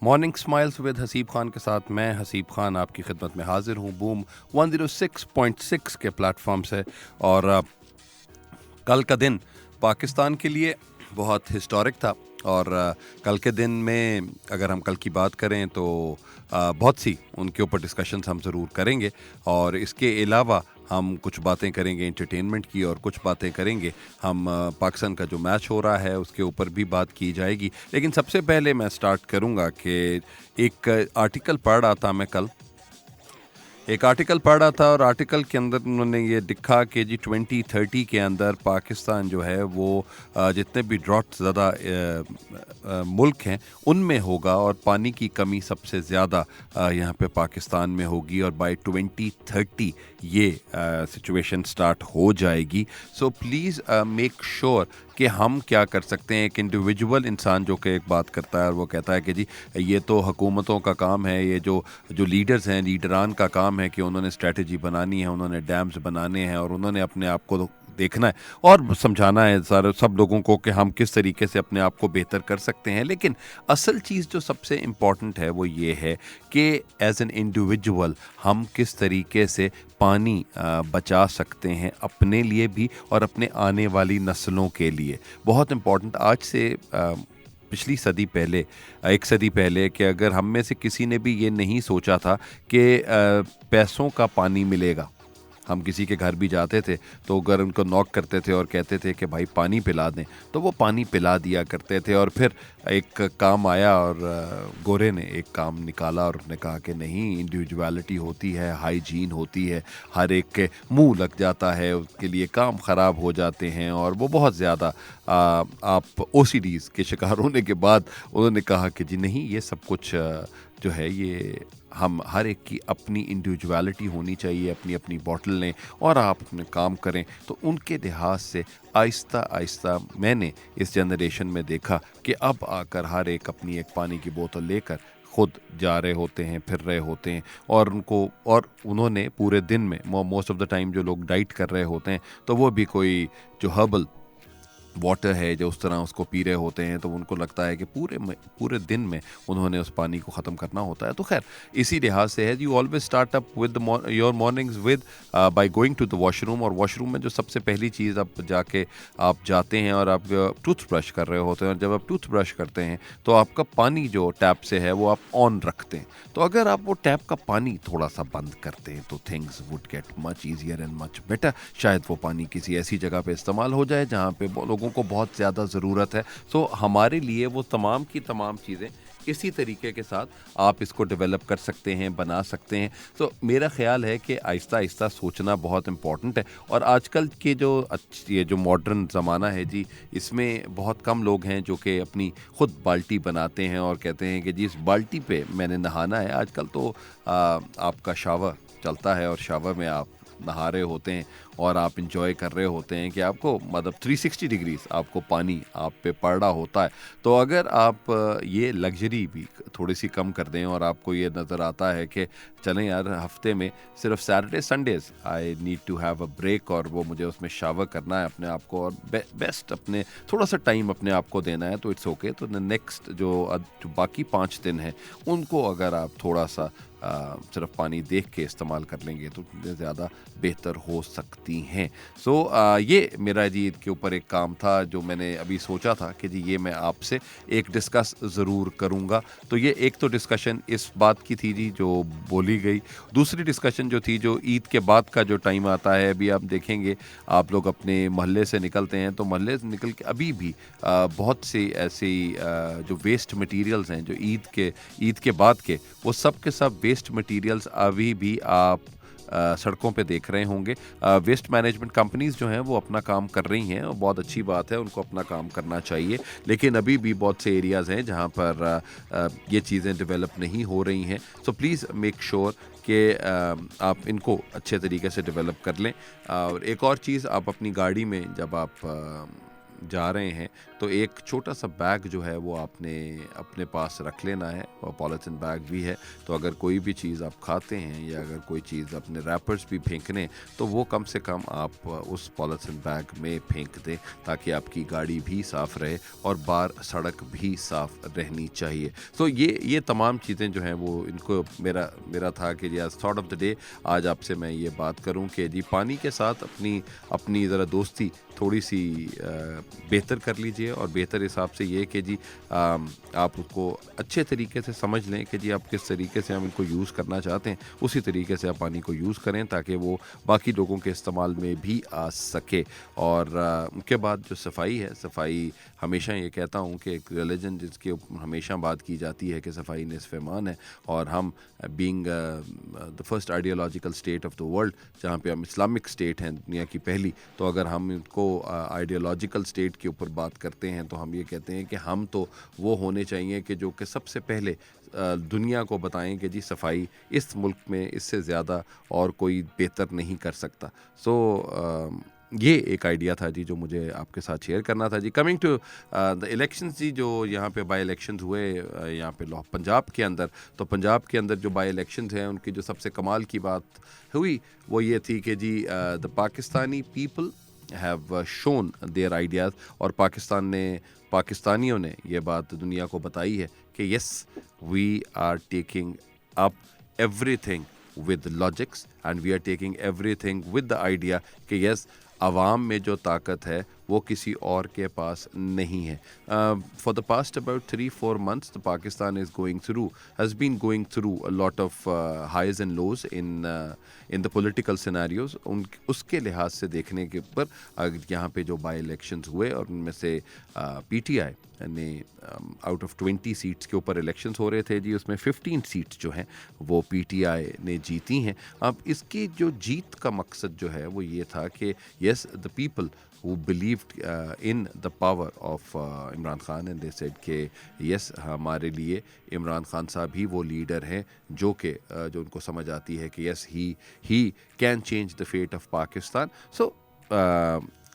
Morning smiles with Haseeb Khan के साथ मैं हसीब खान आपकी खिदमत में हाजिर हूँ बूम 106.6 के प्लेटफॉर्म से। और कल का दिन पाकिस्तान के लिए बहुत हिस्टोरिक था। और कल के दिन में अगर हम कल की बात करें तो बहुत सी उनके ऊपर डिस्कशंस हम ज़रूर करेंगे। और इसके अलावा हम कुछ बातें करेंगे एंटरटेनमेंट की, और कुछ बातें करेंगे हम पाकिस्तान का जो मैच हो रहा है उसके ऊपर भी बात की जाएगी। लेकिन सबसे पहले मैं स्टार्ट करूंगा कि एक आर्टिकल पढ़ रहा था मैं कल। एक आर्टिकल पढ़ा था और आर्टिकल के अंदर उन्होंने ये लिखा कि जी 2030 के अंदर पाकिस्तान जो है वो जितने भी ड्रॉट ज़्यादा मुल्क हैं उनमें होगा, और पानी की कमी सबसे ज़्यादा यहाँ पे पाकिस्तान में होगी, और बाय 2030 ये सिचुएशन स्टार्ट हो जाएगी। सो प्लीज़ मेक श्योर कि हम क्या कर सकते हैं। एक इंडिविजुअल इंसान जो कि एक बात करता है और वो कहता है कि जी ये तो हुकूमतों का काम है, ये जो लीडर्स हैं, लीडरान का काम है कि उन्होंने स्ट्रेटजी बनानी है, उन्होंने डैम्स बनाने हैं, और उन्होंने अपने आप को देखना है और समझाना है सारे सब लोगों को कि हम किस तरीके से अपने आप को बेहतर कर सकते हैं। लेकिन असल चीज़ जो सबसे इम्पॉर्टेंट है वो ये है कि एज एन इंडिविजुअल हम किस तरीके से पानी बचा सकते हैं अपने लिए भी और अपने आने वाली नस्लों के लिए। बहुत इम्पॉर्टेंट। आज से पिछली सदी पहले, एक सदी पहले, कि अगर हम में से किसी ने भी ये नहीं सोचा था कि पैसों का पानी मिलेगा। हम किसी के घर भी जाते थे तो अगर उनको नॉक करते थे और कहते थे कि भाई पानी पिला दें, तो वो पानी पिला दिया करते थे। और फिर एक काम आया और गोरे ने एक काम निकाला और उसने कहा कि नहीं, इंडिविजुअलिटी होती है, हाइजीन होती है, हर एक के मुंह लग जाता है, उसके लिए काम ख़राब हो जाते हैं, और वो बहुत ज़्यादा आप OCDs के शिकार होने के बाद उन्होंने कहा कि जी नहीं, ये सब कुछ जो है ये हम हर एक की अपनी इंडिविजुअलिटी होनी चाहिए, अपनी अपनी बॉटल लें और आप अपने काम करें। तो उनके लिहाज से आहिस्ता आहिस्ता मैंने इस जनरेशन में देखा कि अब आकर हर एक अपनी एक पानी की बोतल लेकर खुद जा रहे होते हैं, फिर रहे होते हैं, और उन्होंने पूरे दिन में मोस्ट ऑफ द टाइम जो लोग डाइट कर रहे होते हैं तो वो भी कोई जो हर्बल वाटर है जो उस तरह उसको पी रहे होते हैं, तो उनको लगता है कि पूरे दिन में उन्होंने उस पानी को ख़त्म करना होता है। तो खैर इसी लिहाज से है, you always start up with your mornings with by going to the washroom. और वॉशरूम में जो सबसे पहली चीज़ आप जाते हैं और आप टूथ ब्रश कर रहे होते हैं, और जब आप टूथ ब्रश करते हैं तो आपका पानी जो टैप से है वो आप ऑन रखते हैं। तो अगर आप वो टैप का पानी थोड़ा सा बंद करते हैं तो things would get much easier and much better. शायद वो पानी किसी ऐसी जगह पे इस्तेमाल हो जाए जहाँ पे लोगों को बहुत ज़्यादा ज़रूरत है। सो हमारे लिए वो तमाम की तमाम चीज़ें इसी तरीके के साथ आप इसको डेवलप कर सकते हैं, बना सकते हैं। तो मेरा ख्याल है कि आहिस्ता आहिस्ता सोचना बहुत इम्पॉर्टेंट है। और आजकल के ये जो मॉडर्न ज़माना है जी, इसमें बहुत कम लोग हैं जो कि अपनी खुद बाल्टी बनाते हैं और कहते हैं कि जी इस बाल्टी पे मैंने नहाना है। आजकल तो आपका शावर चलता है और शावर में आप नहा रहे होते हैं और आप इंजॉय कर रहे होते हैं कि आपको मतलब 360 डिग्रीज आपको पानी आप पे पड़ रहा होता है। तो अगर आप ये लग्जरी भी थोड़ी सी कम कर दें और आपको ये नज़र आता है कि चलें यार, हफ्ते में सिर्फ Saturday Sundays I need to have a break, और वो मुझे उसमें शावर करना है अपने आप को और बेस्ट अपने थोड़ा सा टाइम अपने आप को देना है, तो इट्स ओके। तो नेक्स्ट जो बाकी 5 दिन हैं उनको अगर आप थोड़ा सा सिर्फ पानी देख के इस्तेमाल कर लेंगे तो ज़्यादा बेहतर हो सकती हैं। सो ये मेरा जी ईद के ऊपर एक काम था जो मैंने अभी सोचा था कि जी ये मैं आपसे एक डिस्कस ज़रूर करूँगा। तो ये एक तो डिस्कशन इस बात की थी जी जो बोली गई। दूसरी डिस्कशन जो थी, जो ईद के बाद का जो टाइम आता है, अभी आप देखेंगे आप लोग अपने मोहल्ले से निकलते हैं तो मोहल्ले से निकल के अभी भी बहुत से ऐसे जो वेस्ट मटेरियल्स हैं जो ईद के बाद के, वो सब के सब वेस्ट मटेरियल्स अभी भी आप सड़कों पे देख रहे होंगे। वेस्ट मैनेजमेंट कंपनीज जो हैं वो अपना काम कर रही हैं और बहुत अच्छी बात है, उनको अपना काम करना चाहिए। लेकिन अभी भी बहुत से एरियाज़ हैं जहाँ पर ये चीज़ें डेवलप नहीं हो रही हैं। सो प्लीज़ मेक श्योर कि आप इनको अच्छे तरीके से डेवलप कर लें। और एक और चीज़, आप अपनी गाड़ी में जब आप جا رہے ہیں تو ایک چھوٹا سا بیگ جو ہے وہ آپ نے اپنے پاس رکھ لینا ہے, اور پالیتھین بیگ بھی ہے, تو اگر کوئی بھی چیز آپ کھاتے ہیں یا اگر کوئی چیز اپنے ریپرز بھی پھینکنے تو وہ کم سے کم آپ اس پالیتھین بیگ میں پھینک دیں, تاکہ آپ کی گاڑی بھی صاف رہے اور باہر سڑک بھی صاف رہنی چاہیے. تو یہ تمام چیزیں جو ہیں وہ ان کو میرا تھا کہ جی تھاٹ آف دا ڈے آج آپ سے میں یہ بات کروں کہ جی پانی کے ساتھ اپنی ذرا دوستی تھوڑی سی بہتر کر لیجئے, اور بہتر حساب سے یہ کہ جی آپ اس کو اچھے طریقے سے سمجھ لیں کہ جی آپ کس طریقے سے ہم ان کو یوز کرنا چاہتے ہیں, اسی طریقے سے آپ پانی کو یوز کریں تاکہ وہ باقی لوگوں کے استعمال میں بھی آ سکے. اور ان کے بعد جو صفائی ہے, صفائی ہمیشہ یہ کہتا ہوں کہ ایک ریلیجن جس کے ہمیشہ بات کی جاتی ہے کہ صفائی نصف ایمان ہے, اور ہم being the first ideological state of the world, جہاں پہ ہم اسلامک اسٹیٹ ہیں دنیا کی پہلی, تو اگر ہم ان کو آئیڈیالوجیکل اسٹیٹ کے اوپر بات کرتے ہیں تو ہم یہ کہتے ہیں کہ ہم تو وہ ہونے چاہیے کہ جو کہ سب سے پہلے دنیا کو بتائیں کہ جی صفائی اس ملک میں اس سے زیادہ اور کوئی بہتر نہیں کر سکتا. سو یہ ایک آئیڈیا تھا جی جو مجھے آپ کے ساتھ شیئر کرنا تھا. جی کمنگ ٹو دا الیکشنز, جی جو یہاں پہ بائی الیکشنز ہوئے یہاں پہ پنجاب کے اندر, تو پنجاب کے اندر جو بائی الیکشنز ہیں ان کی جو سب سے کمال کی بات ہوئی وہ یہ تھی کہ جی the Pakistani people have shown their ideas, اور پاکستانیوں نے یہ بات دنیا کو بتائی ہے کہ yes we are taking up everything with logics and we are taking everything with the idea کہ یس عوام میں جو طاقت ہے وہ کسی اور کے پاس نہیں ہے. For the past about 3-4 months Pakistan has been going through a lot of highs and lows in the political scenarios. اس کے لحاظ سے دیکھنے کے اوپر یہاں پہ جو بائی الیکشنز ہوئے اور ان میں سے پی ٹی آئی نے آؤٹ آف 20 سیٹس کے اوپر الیکشنز ہو رہے تھے جی, اس میں 15 سیٹس جو ہیں وہ پی ٹی آئی نے جیتی ہیں. اب اس کی جو جیت کا مقصد جو ہے وہ یہ تھا کہ yes the people who believed in the power of Imran Khan, and they said کہ یس ہمارے لیے عمران خان صاحب ہی وہ لیڈر ہیں جو ان کو سمجھ آتی ہے کہ یس he can change the fate of Pakistan. So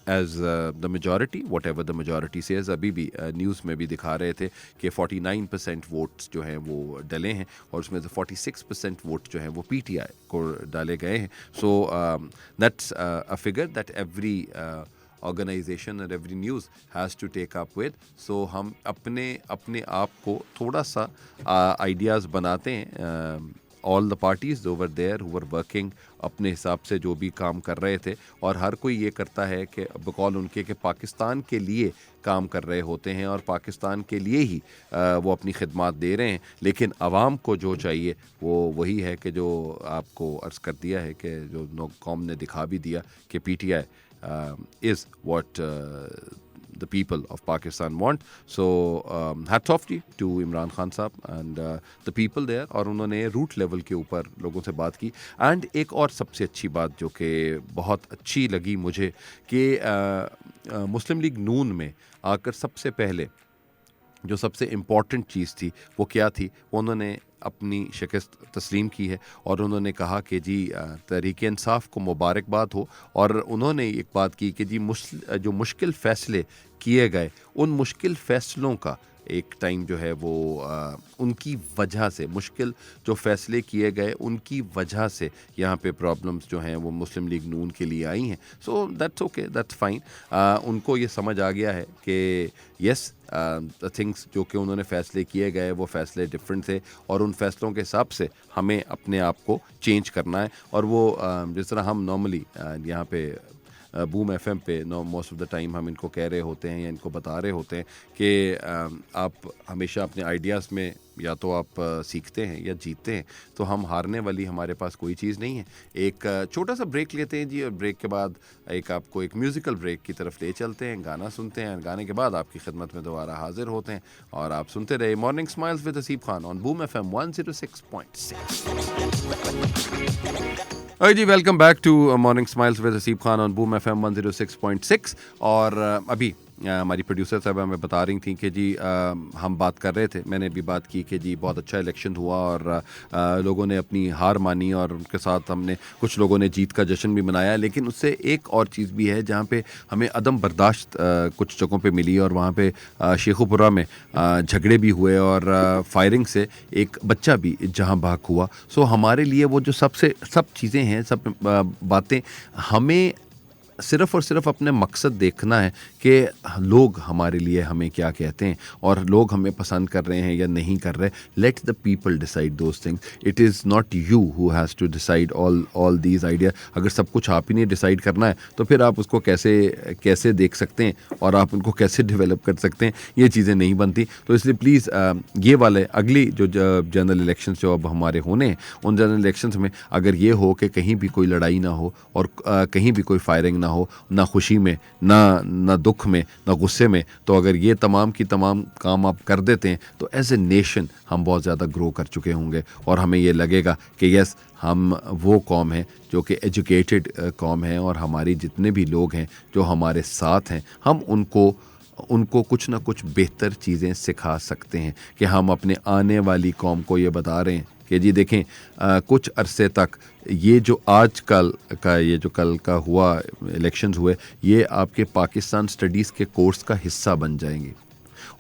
as the majority, whatever the majority says, ابھی بھی نیوز میں بھی دکھا رہے تھے کہ 49% ووٹس جو ہیں وہ ڈلے ہیں, اور اس میں سے 46% ووٹ جو ہیں وہ پی ٹی آئی کو ڈالے گئے ہیں. سو that's a figure that every organization or every news has to take up with. So ہم اپنے آپ کو تھوڑا سا آئیڈیاز بناتے ہیں. all the parties over there who were working اپنے حساب سے جو بھی کام کر رہے تھے, اور ہر کوئی یہ کرتا ہے کہ بقول ان کے کہ پاکستان کے لیے کام کر رہے ہوتے ہیں اور پاکستان کے لیے ہی وہ اپنی خدمات دے رہے ہیں, لیکن عوام کو جو چاہیے وہ وہی ہے کہ جو آپ کو عرض کر دیا ہے کہ جو قوم نے دکھا بھی دیا کہ P T I is what the people of Pakistan want. So hats off to Imran Khan صاحب and the people there, اور انہوں نے روٹ لیول کے اوپر لوگوں سے بات کی. اینڈ ایک اور سب سے اچھی بات جو کہ بہت اچھی لگی مجھے کہ مسلم لیگ نون میں آ کر سب سے پہلے جو سب سے امپورٹنٹ چیز تھی وہ کیا تھی, وہ انہوں نے اپنی شکست تسلیم کی ہے, اور انہوں نے کہا کہ جی تحریک انصاف کو مبارکباد ہو, اور انہوں نے ایک بات کی کہ جی جو مشکل فیصلے کیے گئے ان مشکل فیصلوں کا ایک ٹائم جو ہے وہ ان کی وجہ سے, مشکل جو فیصلے کیے گئے ان کی وجہ سے یہاں پہ پرابلمس جو ہیں وہ مسلم لیگ نون کے لیے آئی ہیں. So that's okay, that's fine. ان کو یہ سمجھ آ گیا ہے کہ یس تھنگس جو کہ انہوں نے فیصلے کیے گئے وہ فیصلے ڈفرینٹ تھے, اور ان فیصلوں کے حساب سے ہمیں اپنے آپ کو چینج کرنا ہے. اور وہ جس طرح ہم نارملی یہاں پہ بوم ایف ایم پہ موسٹ آف دا ٹائم ہم ان کو کہہ رہے ہوتے ہیں یا ان کو بتا رہے ہوتے ہیں کہ آپ ہمیشہ اپنے آئیڈیاز میں یا تو آپ سیکھتے ہیں یا جیتتے ہیں, تو ہم ہارنے والی ہمارے پاس کوئی چیز نہیں ہے. ایک چھوٹا سا بریک لیتے ہیں جی, اور بریک کے بعد آپ کو ایک میوزیکل بریک کی طرف لے چلتے ہیں, گانا سنتے ہیں, گانے کے بعد آپ کی خدمت میں دوبارہ حاضر ہوتے ہیں, اور آپ سنتے رہے morning smiles with Haseeb Khan on Boom FM ایم 106.6. جی welcome back to morning smiles with Haseeb Khan on Boom FM ایم 106.6. اور ابھی हमारी प्रोड्यूसर साहब हमें बता रही थी कि जी हम बात कर रहे थे, मैंने भी बात की कि जी बहुत अच्छा इलेक्शन हुआ और लोगों ने अपनी हार मानी और उनके साथ हमने कुछ लोगों ने जीत का जश्न भी मनाया, लेकिन उससे एक और चीज़ भी है जहाँ पे हमें अदम बर्दाश्त कुछ जगहों पे मिली और वहाँ पे शेखुपुरा में झगड़े भी हुए और फायरिंग से एक बच्चा भी जहाँ भाग हुआ। सो हमारे लिए वो जो सब चीज़ें हैं, सब बातें, हमें सिर्फ़ और सिर्फ अपने मकसद देखना है कि लोग हमारे लिए हमें क्या कहते हैं और लोग हमें पसंद कर रहे हैं या नहीं कर रहे। Let the people decide those things, it is not you who has to decide all these idea. अगर सब कुछ आप ही ने डिसाइड करना है तो फिर आप उसको कैसे देख सकते हैं और आप उनको कैसे डेवलप कर सकते हैं, ये चीज़ें नहीं बनती। तो इसलिए प्लीज़ ये वाले अगली जो जनरल इलेक्शंस जो अब हमारे होने हैं, उन जनरल इलेक्शंस में अगर ये हो कि कहीं भी कोई लड़ाई ना हो और कहीं भी कोई फायरिंग ना हो, ना खुशी में, ना दुख में, ना गुस्से में, तो अगर ये तमाम की तमाम काम आप कर देते हैं तो एज ए नेशन हम बहुत ज़्यादा ग्रो कर चुके होंगे और हमें ये लगेगा कि यस, हम वो कौम है जो कि एजुकेटेड कौम है और हमारी जितने भी लोग हैं जो हमारे साथ हैं, हम उनको कुछ ना कुछ बेहतर चीज़ें सिखा सकते हैं कि हम अपने आने वाली कौम को ये बता रहे हैं कि जी देखें, कुछ अरसे तक ये जो आज कल का ये जो कल का हुआ इलेक्शंस हुए, ये आपके पाकिस्तान स्टडीज़ के कोर्स का हिस्सा बन जाएंगे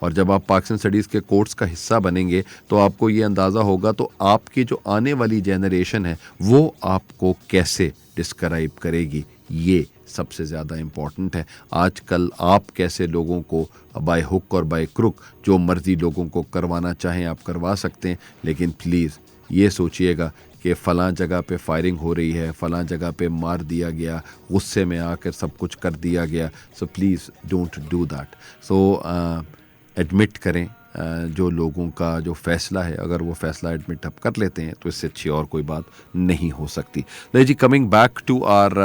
और जब आप पाकिस्तान स्टडीज़ के कोर्स का हिस्सा बनेंगे तो आपको ये अंदाज़ा होगा तो आपकी जो आने वाली जनरेशन है वो आपको कैसे डिस्क्राइब करेगी। ये सबसे ज़्यादा इम्पॉर्टेंट है। आजकल आप कैसे लोगों को बाय हुक और बाय क्रुक जो मर्ज़ी लोगों को करवाना चाहें आप करवा सकते हैं, लेकिन प्लीज़ ये सोचिएगा कि फ़लाँ जगह पे फायरिंग हो रही है, फ़लाँ जगह पे मार दिया गया, गुस्से में आकर सब कुछ कर दिया गया। So please don't do that. So admit करें जो लोगों का जो फ़ैसला है, अगर वो फ़ैसला एडमिट आप कर लेते हैं तो इससे अच्छी और कोई बात नहीं हो सकती। नहीं जी, coming back to our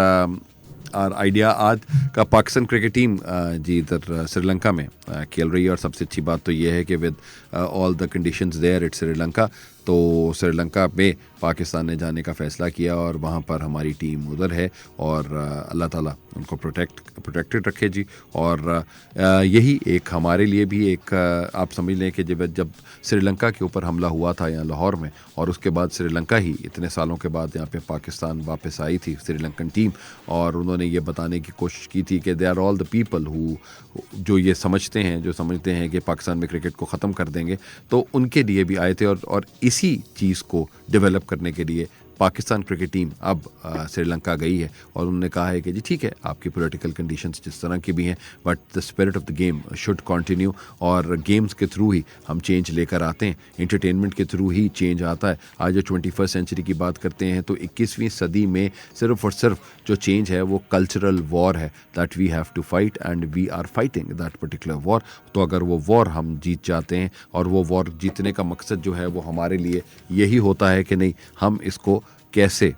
idea, आज का पाकिस्तान क्रिकेट टीम जी इधर श्रीलंका में खेल रही है और सबसे अच्छी बात तो ये है कि with all the conditions there it's Sri Lanka, तो श्रीलंका में पाकिस्तान ने जाने का फ़ैसला किया और वहाँ पर हमारी टीम उधर है और अल्लाह ताला उनको प्रोटेक्टेड रखे जी। और यही एक हमारे लिए भी एक आप समझ लें कि जब श्रीलंका के ऊपर हमला हुआ था यहाँ लाहौर में और उसके बाद श्रीलंका ही इतने सालों के बाद यहाँ पे पाकिस्तान वापस आई थी श्रीलंकन टीम, और उन्होंने ये बताने की कोशिश की थी कि they are all the people who जो ये समझते हैं कि पाकिस्तान में क्रिकेट को ख़त्म कर देंगे, तो उनके लिए भी आए थे और इसी चीज़ को डेवलप करने के लिए पाकिस्तान क्रिकेट टीम अब श्रीलंका गई है और उन्होंने कहा है कि जी ठीक है, आपकी पॉलिटिकल कंडीशंस जिस तरह की भी हैं, but the spirit of the game should continue और गेम्स के थ्रू ही हम चेंज लेकर आते हैं, एंटरटेनमेंट के थ्रू ही चेंज आता है। आज जो 21st सेंचुरी की बात करते हैं तो 21वीं सदी में सिर्फ और सिर्फ जो चेंज है वो कल्चरल वॉर है that we have to fight and we are fighting that particular war. तो अगर वो वॉर हम जीत जाते हैं और वो वॉर जीतने का मकसद जो है वो हमारे लिए यही होता है कि नहीं, हम इसको कैसे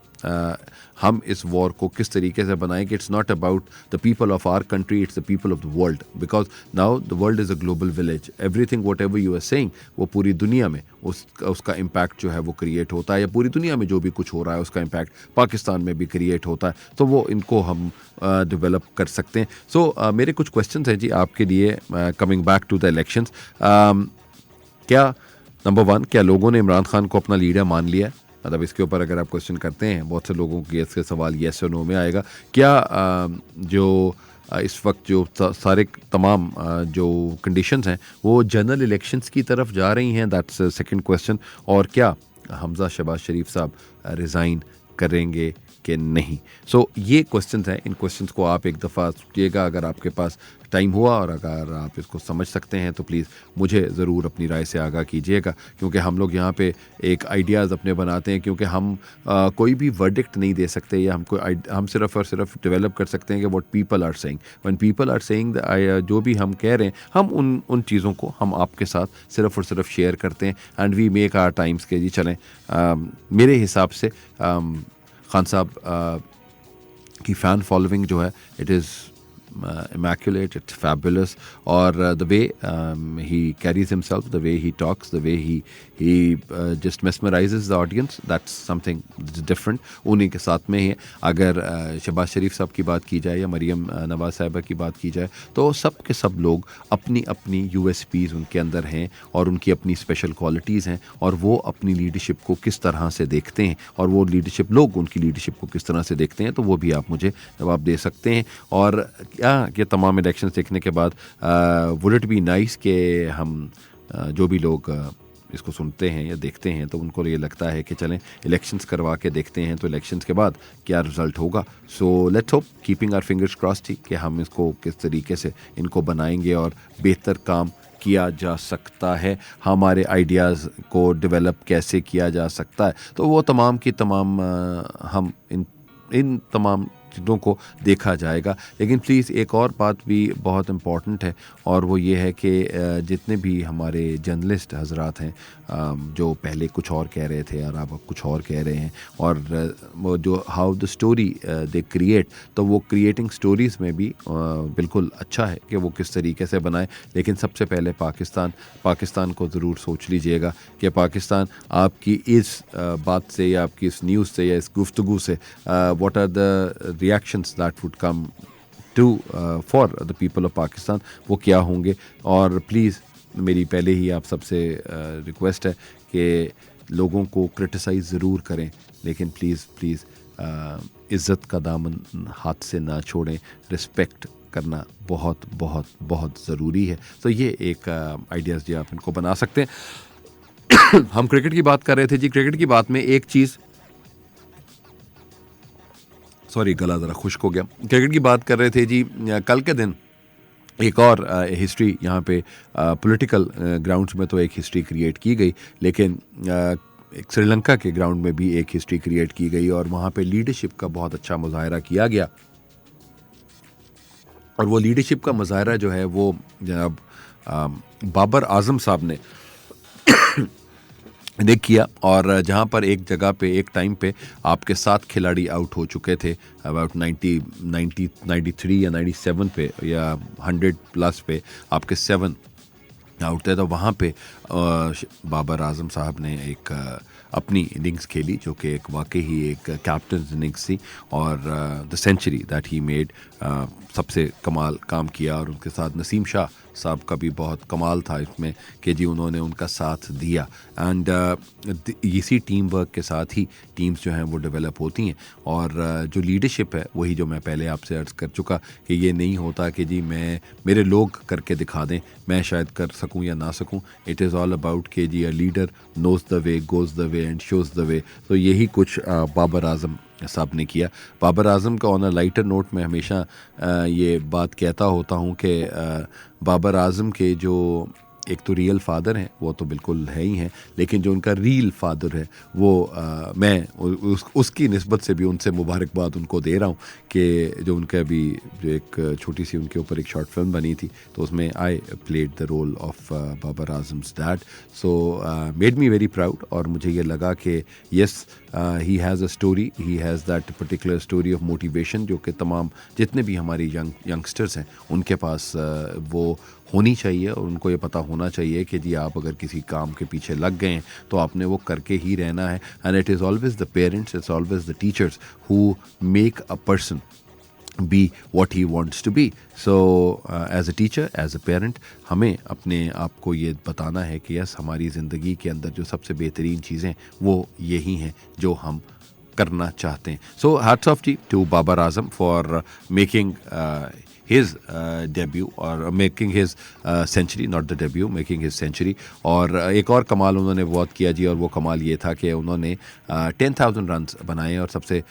हम इस वॉर को किस तरीके से बनाएं कि it's not about the people of our country, it's the people of the world, because now the world is a global village. Everything whatever you are saying वो पूरी दुनिया में उसका इम्पैक्ट जो है वो क्रिएट होता है, या पूरी दुनिया में जो भी कुछ हो रहा है उसका इम्पैक्ट पाकिस्तान में भी क्रिएट होता है, तो वो इनको हम डेवलप कर सकते हैं। सो मेरे कुछ क्वेश्चन हैं जी आपके लिए coming back to the elections. क्या नंबर 1, क्या लोगों ने इमरान खान को अपना लीडर मान लिया है? मतलब इसके ऊपर अगर आप क्वेश्चन करते हैं, बहुत से लोगों के इसके सवाल येस और नो में आएगा। क्या जो इस वक्त जो सारे तमाम जो कंडीशंस हैं वो जनरल इलेक्शंस की तरफ जा रही हैं? That's second question. और क्या हमजा शहबाज शरीफ साहब रिज़ाइन करेंगे कि नहीं? सो ये क्वेश्चंस हैं, इन क्वेश्चंस को आप एक दफ़ा सोचिएगा, अगर आपके पास टाइम हुआ और अगर आप इसको समझ सकते हैं तो प्लीज़ मुझे ज़रूर अपनी राय से आगाह कीजिएगा, क्योंकि हम लोग यहाँ पे एक आइडियाज़ अपने बनाते हैं, क्योंकि हम कोई भी वर्डिक्ट नहीं दे सकते या हम सिर्फ और सिर्फ डेवलप कर सकते हैं कि what people are saying. When people are saying जो भी हम कह रहे हैं, हम उन चीज़ों को हम आपके साथ सिर्फ और सिर्फ शेयर करते हैं and we make our times के जी चलें। मेरे हिसाब से खान साहब की फ़ैन फॉलोइंग जो है it is immaculate, it's fabulous, or the way he carries himself, the way he talks, the way he just mesmerizes the audience. That's something different. انہیں کے ساتھ میں ہی اگر شہباز شریف صاحب کی بات کی جائے یا مریم نواز صاحبہ کی بات کی جائے تو سب کے سب لوگ اپنی اپنی یو ایس پیز ان کے اندر ہیں اور ان کی اپنی اسپیشل کوالٹیز ہیں اور وہ اپنی لیڈرشپ کو کس طرح سے دیکھتے ہیں اور وہ لیڈرشپ لوگ ان کی لیڈرشپ کو کس طرح سے دیکھتے ہیں تو وہ بھی آپ مجھے جواب دے سکتے ہیں. اور کیا کہ تمام الیکشنز دیکھنے کے بعد وڈ اٹ بی نائس کہ ہم جو بھی لوگ اس کو سنتے ہیں یا دیکھتے ہیں تو ان کو یہ لگتا ہے کہ چلیں الیکشنز کروا کے دیکھتے ہیں تو الیکشنز کے بعد کیا رزلٹ ہوگا. So let's hope keeping our fingers crossed کہ ہم اس کو کس طریقے سے ان کو بنائیں گے اور بہتر کام کیا جا سکتا ہے, ہمارے آئیڈیاز کو ڈیولپ کیسے کیا جا سکتا ہے. تو وہ تمام کی تمام ہم ان تمام چیزوں کو دیکھا جائے گا. لیکن پلیز ایک اور بات بھی بہت امپورٹنٹ ہے اور وہ یہ ہے کہ جتنے بھی ہمارے جرنلسٹ حضرات ہیں جو پہلے کچھ اور کہہ رہے تھے اور اب کچھ اور کہہ رہے ہیں اور وہ جو how the story they create, تو وہ کریٹنگ اسٹوریز میں بھی بالکل اچھا ہے کہ وہ کس طریقے سے بنائیں. لیکن سب سے پہلے پاکستان کو ضرور سوچ لیجئے گا کہ پاکستان آپ کی اس بات سے یا آپ کی اس نیوز سے یا اس گفتگو سے what are the reactions that would come to for the people of Pakistan, وہ کیا ہوں گے. اور پلیز میری پہلے ہی آپ سب سے ریکویسٹ ہے کہ لوگوں کو کرٹیسائز ضرور کریں لیکن پلیز عزت کا دامن ہاتھ سے نہ چھوڑیں. رسپیکٹ کرنا بہت بہت بہت ضروری ہے. تو یہ ایک آئیڈیاز جو آپ ان کو بنا سکتے ہیں. ہم کرکٹ کی بات کر رہے تھے جی. کرکٹ کی بات میں ایک چیز, سوری گلا ذرا خشک ہو گیا. کرکٹ کی بات کر رہے تھے جی. کل کے دن ایک اور ہسٹری یہاں پہ پولیٹیکل گراؤنڈز میں تو ایک ہسٹری کریٹ کی گئی لیکن ایک سری لنکا کے گراؤنڈ میں بھی ایک ہسٹری کریٹ کی گئی اور وہاں پہ لیڈرشپ کا بہت اچھا مظاہرہ کیا گیا. اور وہ لیڈرشپ کا مظاہرہ جو ہے وہ جناب بابر اعظم صاحب نے دیکھ کیا. اور جہاں پر ایک جگہ پہ ایک ٹائم پہ آپ کے 7 کھلاڑی آؤٹ ہو چکے تھے اباؤٹ 93 یا 97 پہ یا 100+ پہ آپ کے 7 آؤٹ تھے. تو وہاں پہ بابر اعظم صاحب نے ایک اپنی اننگز کھیلی جو کہ ایک واقعی ایک کیپٹنز اننگز تھی اور the century that he made سب سے کمال کام کیا. اور ان کے ساتھ نسیم شاہ صاحب کا بھی بہت کمال تھا اس میں کہ جی انہوں نے ان کا ساتھ دیا. اینڈ اسی ٹیم ورک کے ساتھ ہی ٹیمز جو ہیں وہ ڈیولپ ہوتی ہیں. اور جو لیڈرشپ ہے وہی جو میں پہلے آپ سے عرض کر چکا کہ یہ نہیں ہوتا کہ جی میرے لوگ کر کے دکھا دیں, میں شاید کر سکوں یا نہ سکوں. اٹ از آل اباؤٹ کہ جی a leader knows the way, goes the way and shows the way. تو یہی کچھ بابر اعظم صاحب نے کیا. بابر اعظم کا آن اے لائٹر نوٹ میں ہمیشہ یہ بات کہتا ہوتا ہوں کہ بابر اعظم کے جو ایک تو ریئل فادر ہیں وہ تو بالکل ہے ہی ہیں لیکن جو ان کا ریل فادر ہے وہ میں اس کی نسبت سے بھی ان سے مبارکباد ان کو دے رہا ہوں کہ جو ان کا بھی جو ایک چھوٹی سی ان کے اوپر ایک شارٹ فلم بنی تھی تو اس میں I played the role of Babar اعظم's dad. So made me very proud اور مجھے یہ لگا کہ yes he has a story, he has that particular story of motivation جو کہ تمام جتنے بھی ہماری ینگسٹرز ہیں ان کے پاس وہ ہونی چاہیے اور ان کو یہ پتہ ہونا چاہیے کہ جی آپ اگر کسی کام کے پیچھے لگ گئے ہیں تو آپ نے وہ کر کے ہی رہنا ہے. And it is always the parents, it's always the teachers who make a person be what he wants to be. So as a teacher, as a parent, ہمیں اپنے آپ کو یہ بتانا ہے کہ یس ہماری زندگی کے اندر جو سب سے بہترین چیزیں وہ یہی ہیں جو ہم کرنا چاہتے ہیں. So hats off to Babar Azam for making his debut or making his century, not the debut, making his century. اور ایک اور کمال انہوں نے بہت کیا جی اور وہ کمال یہ تھا کہ انہوں نے 10,000 رنز بنائے اور سب سے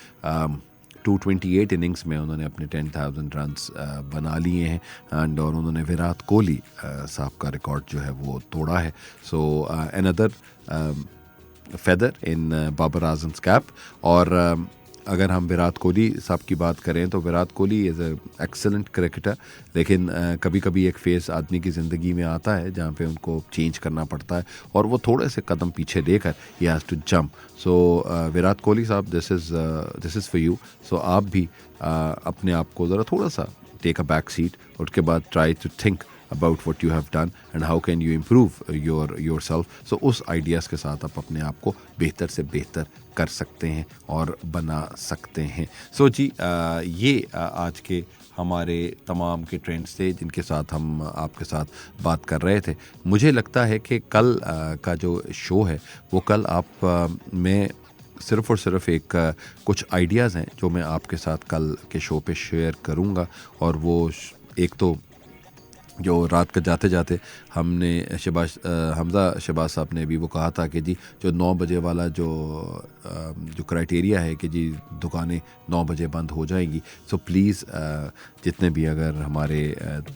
228 اننگز میں انہوں نے اپنے 10,000 رنز بنا لیے ہیں. اینڈ اور انہوں نے وراٹ کوہلی صاحب کا ریکارڈ جو ہے وہ توڑا ہے. سو another feather in Babar اعظم's cap. اور اگر ہم وراٹ کوہلی صاحب کی بات کریں تو وراٹ کوہلی از اے ایکسلنٹ کرکٹر لیکن کبھی کبھی ایک فیز آدمی کی زندگی میں آتا ہے جہاں پہ ان کو چینج کرنا پڑتا ہے اور وہ تھوڑے سے قدم پیچھے دے کر ہی ہیز ٹو جمپ. سو وراٹ کوہلی صاحب دس از فار یو. سو آپ بھی اپنے آپ کو ذرا تھوڑا سا ٹیک اے بیک سیٹ اور اس کے بعد try to think about what you have done and how can you improve yourself. So उस आइडियाज़ के साथ आप अपने आप को बेहतर से बेहतर कर सकते हैं और बना सकते हैं. सो जी ये आज के हमारे तमाम के ट्रेंड्स थे जिनके साथ हम आपके साथ बात कर रहे थे. मुझे लगता है कि कल का जो शो है वो कल आप मैं सिर्फ़ और सिर्फ एक कुछ आइडियाज़ हैं जो मैं आपके साथ कल के शो पे शेयर करूँगा. और वो एक तो जो रात का जाते जाते हमने हमज़ा शहबाज साहब ने भी वो कहा था कि जी जो 9 बजे वाला जो क्राइटेरिया है कि जी दुकानें 9 बजे बंद हो जाएंगी. सो प्लीज़ जितने भी अगर हमारे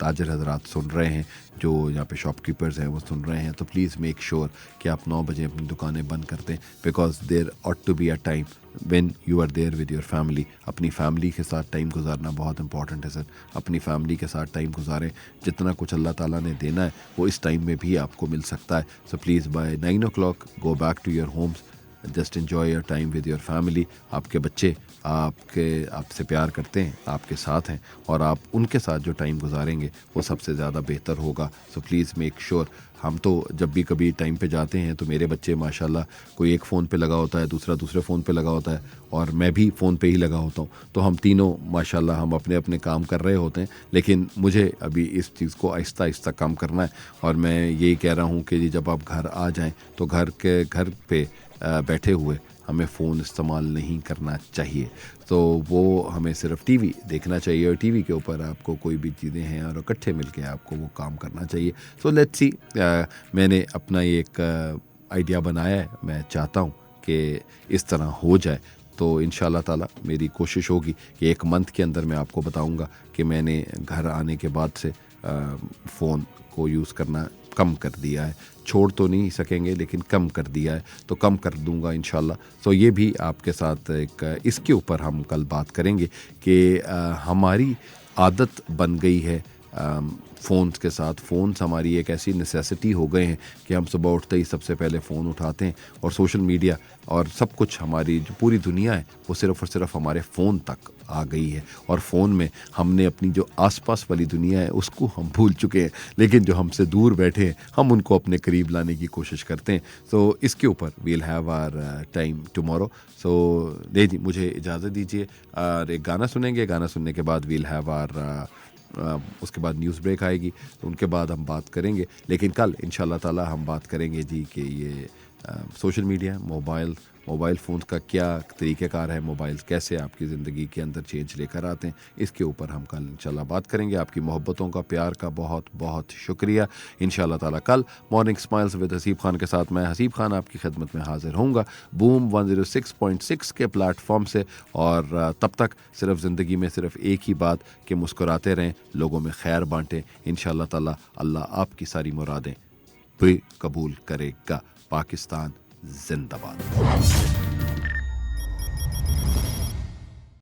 ताजर हजरात सुन रहे हैं, जो यहाँ पे शॉपकीपर्स हैं वो सुन रहे हैं, तो प्लीज़ मेक श्योर कि आप 9 बजे अपनी दुकानें बंद कर दें. Because there ought to be a time when you are there with your family. अपनी फैमिली के साथ टाइम गुजारना बहुत इंपॉर्टेंट है सर. अपनी फैमिली के साथ टाइम गुजारें. जितना कुछ अल्लाह ताला ने देना है वो इस टाइम में भी आपको मिल सकता है. So please by 9 o'clock go back to your homes. Just enjoy your time with your family. आपके बच्चे आपसे प्यार करते हैं, आपके साथ हैं, और आप उनके साथ जो टाइम गुजारेंगे वो सबसे ज़्यादा बेहतर होगा. So please make sure. हम तो जब भी कभी टाइम पे जाते हैं तो मेरे बच्चे माशाल्लाह कोई एक फ़ोन पे लगा होता है, दूसरा दूसरे फ़ोन पे लगा होता है, और मैं भी फ़ोन पे ही लगा होता हूँ. तो हम तीनों माशाल्लाह हम अपने अपने काम कर रहे होते हैं. लेकिन मुझे अभी इस चीज़ को आहिस्ता आहिस्ता कम करना है. और मैं यही कह रहा हूँ कि जब आप घर आ जाएँ तो घर पे बैठे हुए हमें फ़ोन इस्तेमाल नहीं करना चाहिए. तो वो हमें सिर्फ टीवी देखना चाहिए, और टीवी के ऊपर आपको कोई भी चीज़ें हैं और इकट्ठे मिलके आपको वो काम करना चाहिए. So let's see. मैंने अपना ये एक आइडिया बनाया है. मैं चाहता हूँ कि इस तरह हो जाए. तो इंशाल्लाह ताला मेरी कोशिश होगी कि एक मंथ के अंदर मैं आपको बताऊँगा कि मैंने घर आने के बाद से फ़ोन को यूज़ करना कम कर दिया है. छोड़ तो नहीं सकेंगे लेकिन कम कर दिया है. तो कम कर दूंगा इंशाल्लाह. तो ये भी आपके साथ एक इसके ऊपर हम कल बात करेंगे कि हमारी आदत बन गई है फ़ोन्स के साथ. फ़ोन्स हमारी एक ऐसी नेसेसिटी हो गए हैं कि हम सुबह उठते ही सबसे पहले फ़ोन उठाते हैं, और सोशल मीडिया और सब कुछ हमारी जो पूरी दुनिया है वो सिर्फ़ और सिर्फ हमारे फ़ोन तक आ गई है. और फ़ोन में हमने अपनी जो आसपास वाली दुनिया है उसको हम भूल चुके हैं, लेकिन जो हमसे दूर बैठे हैं हम उनको अपने करीब लाने की कोशिश करते हैं. तो इसके ऊपर we'll have our time tomorrow. So नहीं जी, मुझे इजाज़त दीजिए और एक गाना सुनेंगे. गाना सुनने के बाद वील हैव आवर उसके बाद न्यूज़ ब्रेक आएगी, तो उनके बाद हम बात करेंगे. लेकिन कल इंशाल्लाह ताला हम बात करेंगे जी कि ये सोशल मीडिया, मोबाइल फ़ोन का क्या तरीक़ेकार है, मोबाइल कैसे आपकी ज़िंदगी के अंदर चेंज लेकर आते हैं, इसके ऊपर हम कल इंशाल्लाह बात करेंगे. आपकी मोहब्बतों का, प्यार का बहुत बहुत शुक्रिया. इंशाल्लाह ताला कल morning smiles with Haseeb Khan के साथ मैं हसीब खान आपकी खिदमत में हाज़िर होऊंगा बूम 106.6 के प्लेटफॉर्म से. और तब तक सिर्फ ज़िंदगी में सिर्फ एक ही बात कि मुस्कुराते रहें, लोगों में खैर बाँटें. इंशाल्लाह ताला अल्लाह आपकी सारी मुरादें भी कबूल करेगा. पाकिस्तान जिंदाबाद.